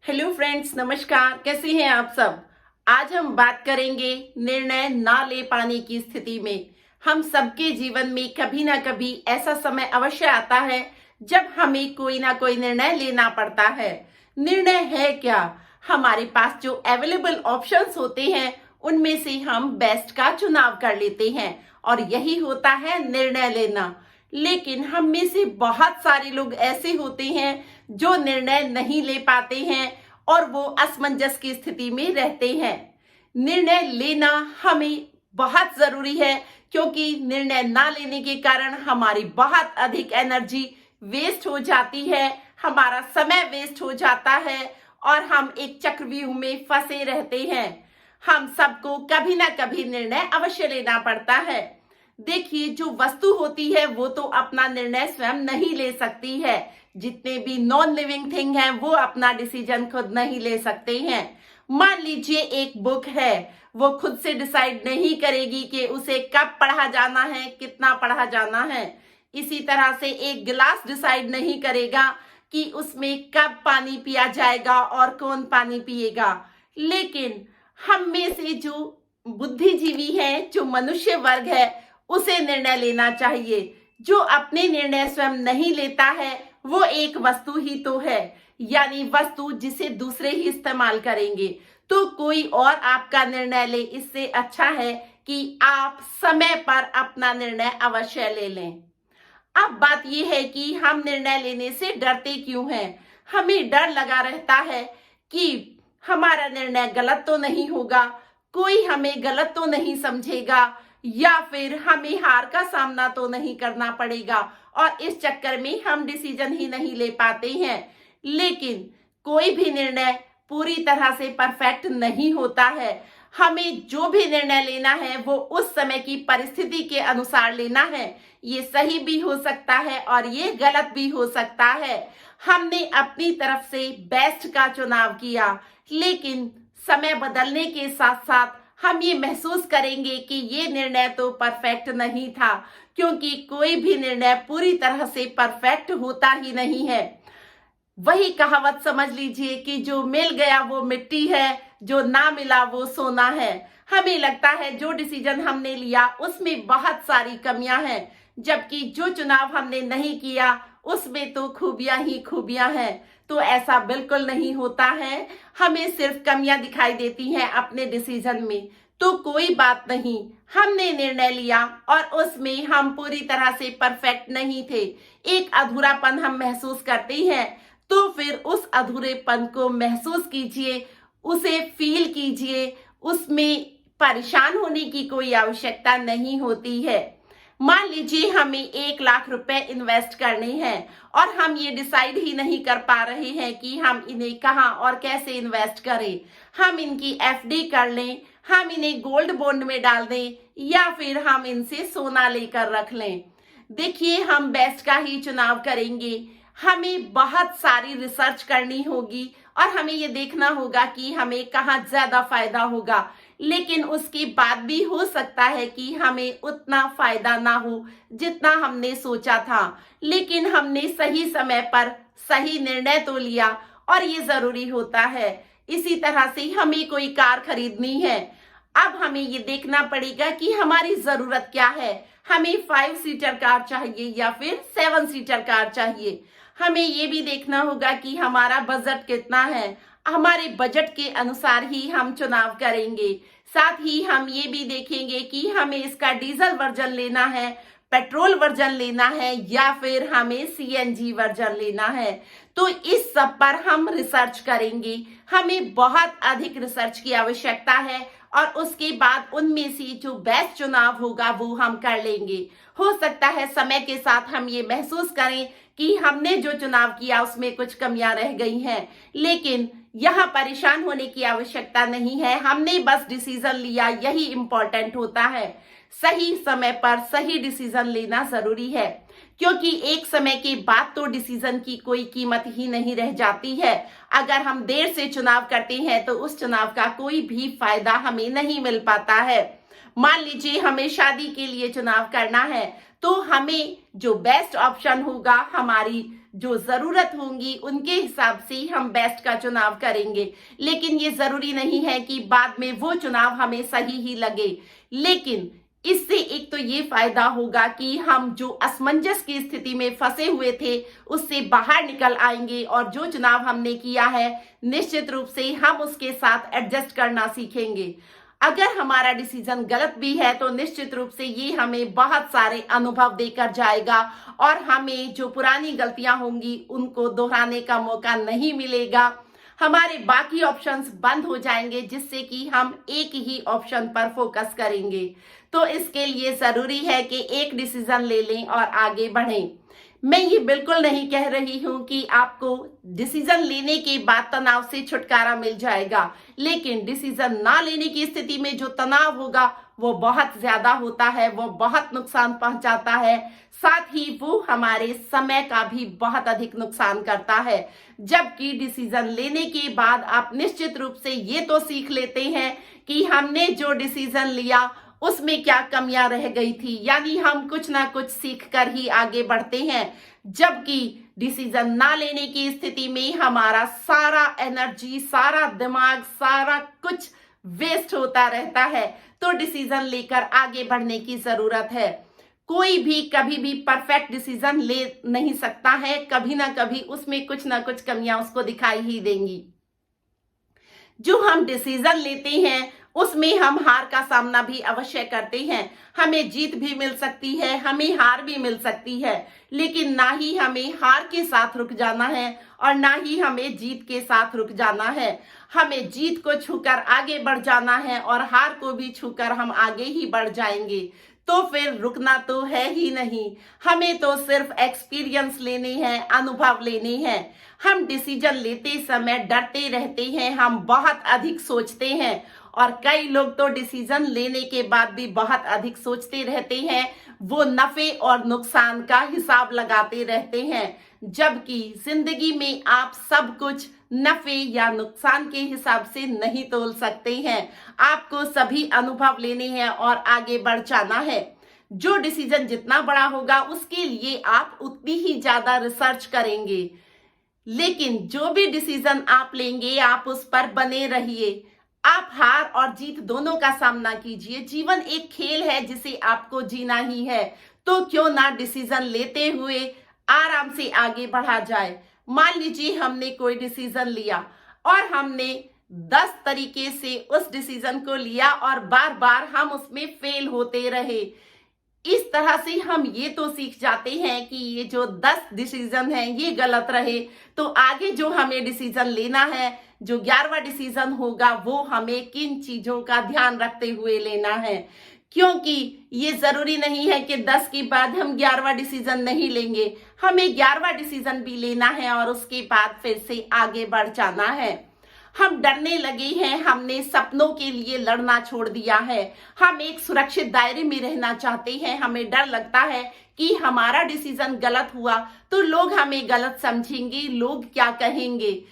Hello friends, नमस्कार। कैसे हैं आप सब। आज हम बात करेंगे निर्णय ना ले पाने की स्थिति में। हम सबके जीवन में कभी ना कभी ऐसा समय अवश्य आता है जब हमें कोई ना कोई निर्णय लेना पड़ता है। निर्णय है क्या? हमारे पास जो अवेलेबल ऑप्शंस होते हैं उनमें से हम बेस्ट का चुनाव कर लेते हैं और यही होता है निर्णय लेना। लेकिन हम में से बहुत सारे लोग ऐसे होते हैं जो निर्णय नहीं ले पाते हैं और वो असमंजस की स्थिति में रहते हैं। निर्णय लेना हमें बहुत जरूरी है क्योंकि निर्णय ना लेने के कारण हमारी बहुत अधिक एनर्जी वेस्ट हो जाती है, हमारा समय वेस्ट हो जाता है और हम एक चक्रव्यूह में फंसे रहते हैं। हम सबको कभी ना कभी निर्णय अवश्य लेना पड़ता है। देखिए, जो वस्तु होती है वो तो अपना निर्णय स्वयं नहीं ले सकती है। जितने भी नॉन लिविंग थिंग हैं वो अपना डिसीजन खुद नहीं ले सकते हैं। मान लीजिए एक बुक है, वो खुद से डिसाइड नहीं करेगी कि उसे कब पढ़ा जाना है, कितना पढ़ा जाना है। इसी तरह से एक गिलास डिसाइड नहीं करेगा कि उसमें कब पानी पिया जाएगा और कौन पानी पिएगा। लेकिन हम में से जो बुद्धिजीवी है, जो मनुष्य वर्ग है, उसे निर्णय लेना चाहिए। जो अपने निर्णय स्वयं नहीं लेता है वो एक वस्तु ही तो है, यानी वस्तु जिसे दूसरे ही इस्तेमाल करेंगे। तो कोई और आपका निर्णय ले, इससे अच्छा है कि आप समय पर अपना निर्णय अवश्य ले लें। अब बात यह है कि हम निर्णय लेने से डरते क्यों हैं। हमें डर लगा रहता है कि हमारा निर्णय गलत तो नहीं होगा, कोई हमें गलत तो नहीं समझेगा, या फिर हमें हार का सामना तो नहीं करना पड़ेगा, और इस चक्कर में हम डिसीजन ही नहीं ले पाते हैं। लेकिन कोई भी निर्णय पूरी तरह से परफेक्ट नहीं होता है। हमें जो भी निर्णय लेना है वो उस समय की परिस्थिति के अनुसार लेना है। ये सही भी हो सकता है और ये गलत भी हो सकता है। हमने अपनी तरफ से बेस्ट का चुनाव किया, लेकिन समय बदलने के साथ साथ हम ये महसूस करेंगे कि ये निर्णय तो परफेक्ट नहीं था, क्योंकि कोई भी निर्णय पूरी तरह से परफेक्ट होता ही नहीं है। वही कहावत समझ लीजिए कि जो मिल गया वो मिट्टी है, जो ना मिला वो सोना है। हमें लगता है जो डिसीजन हमने लिया उसमें बहुत सारी कमियां हैं, जबकि जो चुनाव हमने नहीं किया उसमें तो खूबियां ही खूबियां हैं। तो ऐसा बिल्कुल नहीं होता है। हमें सिर्फ कमियां दिखाई देती हैं अपने डिसीजन में। तो कोई बात नहीं, हमने निर्णय लिया और उसमें हम पूरी तरह से परफेक्ट नहीं थे, एक अधूरापन हम महसूस करते हैं। तो फिर उस अधूरेपन को महसूस कीजिए, उसे फील कीजिए। उसमें परेशान होने की कोई आवश्यकता नहीं होती है। मान लीजिए हमें 1 लाख रुपए इन्वेस्ट करने हैं और हम ये डिसाइड ही नहीं कर पा रहे हैं कि हम इन्हें कहाँ और कैसे इन्वेस्ट करें। हम इनकी एफडी कर लें, हम इन्हें गोल्ड बॉन्ड में डाल दें, या फिर हम इनसे सोना लेकर रख लें। देखिए, हम बेस्ट का ही चुनाव करेंगे। हमें बहुत सारी रिसर्च करनी होगी और हमें ये देखना होगा कि हमें कहाँ ज्यादा फायदा होगा। लेकिन उसके बाद भी हो सकता है कि हमें उतना फायदा ना हो जितना हमने सोचा था। लेकिन हमने सही समय पर सही निर्णय तो लिया और ये जरूरी होता है। इसी तरह से हमें कोई कार खरीदनी है। अब हमें ये देखना पड़ेगा कि हमारी जरूरत क्या है। हमें 5 सीटर कार चाहिए या फिर 7 सीटर कार चाहिए। हमें ये भी देखना होगा कि हमारा बजट कितना है। हमारे बजट के अनुसार ही हम चुनाव करेंगे। साथ ही हम ये भी देखेंगे कि हमें इसका डीजल वर्जन लेना है, पेट्रोल वर्जन लेना है, या फिर हमें सीएनजी वर्जन लेना है। तो इस सब पर हम रिसर्च करेंगे। हमें बहुत अधिक रिसर्च की आवश्यकता है और उसके बाद उनमें से जो बेस्ट चुनाव होगा वो हम कर लेंगे। हो सकता है समय के साथ हम ये महसूस करें कि हमने जो चुनाव किया उसमें कुछ कमियां रह गई हैं, लेकिन यहाँ परेशान होने की आवश्यकता नहीं है। हमने बस डिसीजन लिया, यही इंपॉर्टेंट होता है। सही समय पर सही डिसीजन लेना जरूरी है, क्योंकि एक समय के बाद तो डिसीजन की कोई कीमत ही नहीं रह जाती है। अगर हम देर से चुनाव करते हैं तो उस चुनाव का कोई भी फायदा हमें नहीं मिल पाता है। मान लीजिए हमें शादी के लिए चुनाव करना है, तो हमें जो बेस्ट ऑप्शन होगा, हमारी जो जरूरत होंगी उनके हिसाब से हम बेस्ट का चुनाव करेंगे। लेकिन ये जरूरी नहीं है कि बाद में वो चुनाव हमें सही ही लगे। लेकिन इससे एक तो ये फायदा होगा कि हम जो असमंजस की स्थिति में फंसे हुए थे उससे बाहर निकल आएंगे, और जो चुनाव हमने किया है निश्चित रूप से हम उसके साथ एडजस्ट करना सीखेंगे। अगर हमारा डिसीजन गलत भी है तो निश्चित रूप से ये हमें बहुत सारे अनुभव देकर जाएगा, और हमें जो पुरानी गलतियां होंगी उनको दोहराने का मौका नहीं मिलेगा। हमारे बाकी ऑप्शंस बंद हो जाएंगे, जिससे कि हम एक ही ऑप्शन पर फोकस करेंगे। तो इसके लिए जरूरी है कि एक डिसीजन ले लें और आगे बढ़ें। मैं ये बिल्कुल नहीं कह रही हूं कि आपको डिसीजन लेने के बाद तनाव से छुटकारा मिल जाएगा, लेकिन डिसीजन ना लेने की स्थिति में जो तनाव होगा वो बहुत ज्यादा होता है, वो बहुत नुकसान पहुंचाता है, साथ ही वो हमारे समय का भी बहुत अधिक नुकसान करता है। जबकि डिसीजन लेने के बाद आप निश्चित रूप से ये तो सीख लेते हैं कि हमने जो डिसीजन लिया उसमें क्या कमियां रह गई थी, यानी हम कुछ ना कुछ सीख कर ही आगे बढ़ते हैं। जबकि डिसीजन ना लेने की स्थिति में हमारा सारा एनर्जी, सारा दिमाग, सारा कुछ वेस्ट होता रहता है। तो डिसीजन लेकर आगे बढ़ने की जरूरत है। कोई भी कभी भी परफेक्ट डिसीजन ले नहीं सकता है, कभी ना कभी उसमें कुछ ना कुछ कमियां उसको दिखाई ही देंगी। जो हम डिसीजन लेते हैं उसमें हम हार का सामना भी अवश्य करते हैं। हमें जीत भी मिल सकती है, हमें हार भी मिल सकती है, लेकिन ना ही हमें हार के साथ रुक जाना है और ना ही हमें जीत के साथ रुक जाना है। हमें जीत को छूकर आगे बढ़ जाना है और हार को भी छूकर हम आगे ही बढ़ जाएंगे। तो फिर रुकना तो है ही नहीं, हमें तो सिर्फ एक्सपीरियंस लेने हैं, अनुभव लेने हैं। हम डिसीजन लेते समय डरते रहते हैं, हम बहुत अधिक सोचते हैं, और कई लोग तो डिसीजन लेने के बाद भी बहुत अधिक सोचते रहते हैं, वो नफे और नुकसान का हिसाब लगाते रहते हैं। जबकि जिंदगी में आप सब कुछ नफे या नुकसान के हिसाब से नहीं तोल सकते हैं। आपको सभी अनुभव लेने हैं और आगे बढ़ जाना है। जो डिसीजन जितना बड़ा होगा उसके लिए आप उतनी ही ज्यादा रिसर्च करेंगे, लेकिन जो भी डिसीजन आप लेंगे आप उस पर बने रहिए। आप हार और जीत दोनों का सामना कीजिए। जीवन एक खेल है जिसे आपको जीना ही है, तो क्यों ना डिसीजन लेते हुए आराम से आगे बढ़ा जाए। मान लीजिए हमने कोई डिसीजन लिया और हमने 10 तरीके से उस डिसीजन को लिया और बार बार हम उसमें फेल होते रहे। इस तरह से हम ये तो सीख जाते हैं कि ये जो 10 डिसीजन हैं ये गलत रहे, तो आगे जो हमें डिसीजन लेना है, जो 11वां डिसीजन होगा, वो हमें किन चीजों का ध्यान रखते हुए लेना है। क्योंकि ये जरूरी नहीं है कि 10 के बाद हम 11वां डिसीजन नहीं लेंगे, हमें 11वां डिसीजन भी लेना है और उसके बाद फिर से आगे बढ़ जाना है। हम डरने लगे हैं, हमने सपनों के लिए लड़ना छोड़ दिया है। हम एक सुरक्षित दायरे में रहना चाहते हैं। हमें डर लगता है कि हमारा डिसीजन गलत हुआ तो लोग हमें गलत समझेंगे, लोग क्या कहेंगे।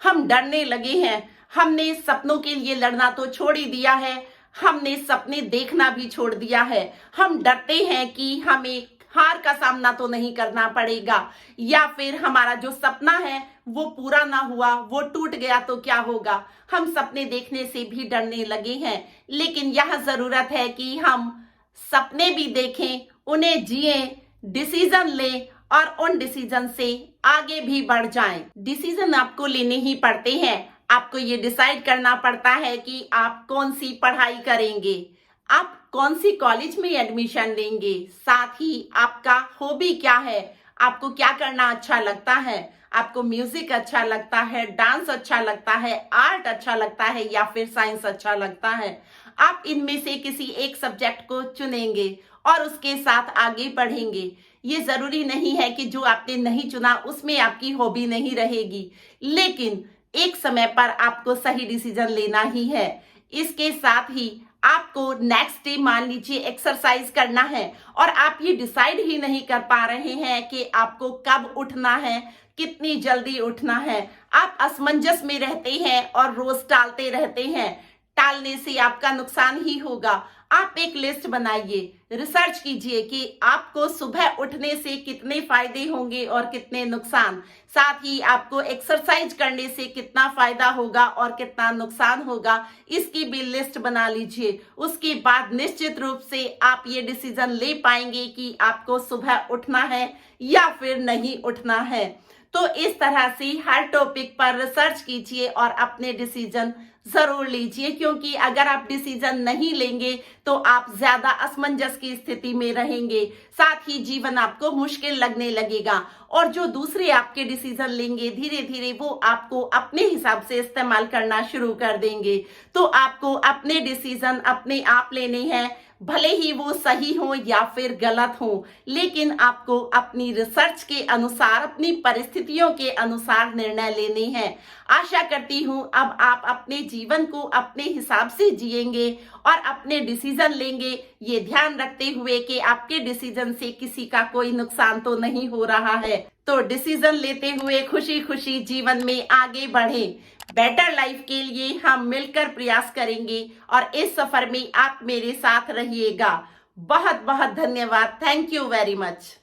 हम डरने लगे हैं, हमने सपनों के लिए लड़ना तो छोड़ ही दिया है, हमने सपने देखना भी छोड़ दिया है। हम डरते हैं कि हमें हार का सामना तो नहीं करना पड़ेगा, या फिर हमारा जो सपना है वो पूरा ना हुआ, वो टूट गया तो क्या होगा। हम सपने देखने से भी डरने लगे हैं। लेकिन यह जरूरत है कि हम सपने भी देखें, उन्हें जिएं, डिसीजन लें और उन डिसीजन से आगे भी बढ़ जाएं। डिसीजन आपको लेने ही पड़ते हैं। आपको ये डिसाइड करना पड़ता है कि आप कौन सी पढ़ाई करेंगे, आप कौन सी कॉलेज में एडमिशन लेंगे, साथ ही आपका हॉबी क्या है, आपको क्या करना अच्छा लगता है। आपको म्यूजिक अच्छा लगता है, डांस अच्छा लगता है, आर्ट अच्छा लगता है या फिर साइंस अच्छा लगता है। आप इनमें से किसी एक सब्जेक्ट को चुनेंगे और उसके साथ आगे बढ़ेंगे। ये जरूरी नहीं है कि जो आपने नहीं चुना उसमें आपकी हॉबी नहीं रहेगी, लेकिन एक समय पर आपको सही डिसीजन लेना ही है। इसके साथ ही आपको नेक्स्ट डे मान लीजिए एक्सरसाइज करना है और आप ये डिसाइड ही नहीं कर पा रहे हैं कि आपको कब उठना है, कितनी जल्दी उठना है। आप असमंजस में रहते हैं और रोज टालते रहते हैं। टालने से आपका नुकसान ही होगा। आप एक लिस्ट बनाइए, रिसर्च कीजिए कि आपको सुबह उठने से कितने फायदे होंगे और कितने नुकसान, साथ ही आपको एक्सरसाइज करने से कितना फायदा होगा और कितना नुकसान होगा, इसकी भी लिस्ट बना लीजिए। उसके बाद निश्चित रूप से आप ये डिसीजन ले पाएंगे कि आपको सुबह उठना है या फिर नहीं उठना है। तो इस तरह से हर टॉपिक पर रिसर्च कीजिए और अपने डिसीजन जरूर लीजिए, क्योंकि अगर आप डिसीजन नहीं लेंगे तो आप ज्यादा असमंजस की स्थिति में रहेंगे, साथ ही जीवन आपको मुश्किल लगने लगेगा और जो दूसरे आपके डिसीजन लेंगे धीरे धीरे वो आपको अपने हिसाब से इस्तेमाल करना शुरू कर देंगे। तो आपको अपने डिसीजन अपने आप लेने हैं, भले ही वो सही हो या फिर गलत हो, लेकिन आपको अपनी रिसर्च के अनुसार अपनी परिस्थितियों के अनुसार निर्णय लेने हैं। आशा करती हूं अब आप अपने जीवन को अपने हिसाब से जिएंगे और अपने डिसीजन लेंगे, ये ध्यान रखते हुए कि आपके डिसीजन से किसी का कोई नुकसान तो नहीं हो रहा है। तो डिसीजन लेते हुए खुशी खुशी जीवन में आगे बढ़ें। बेटर लाइफ के लिए हम मिलकर प्रयास करेंगे और इस सफर में आप मेरे साथ रहिएगा। बहुत बहुत धन्यवाद। Thank you very much.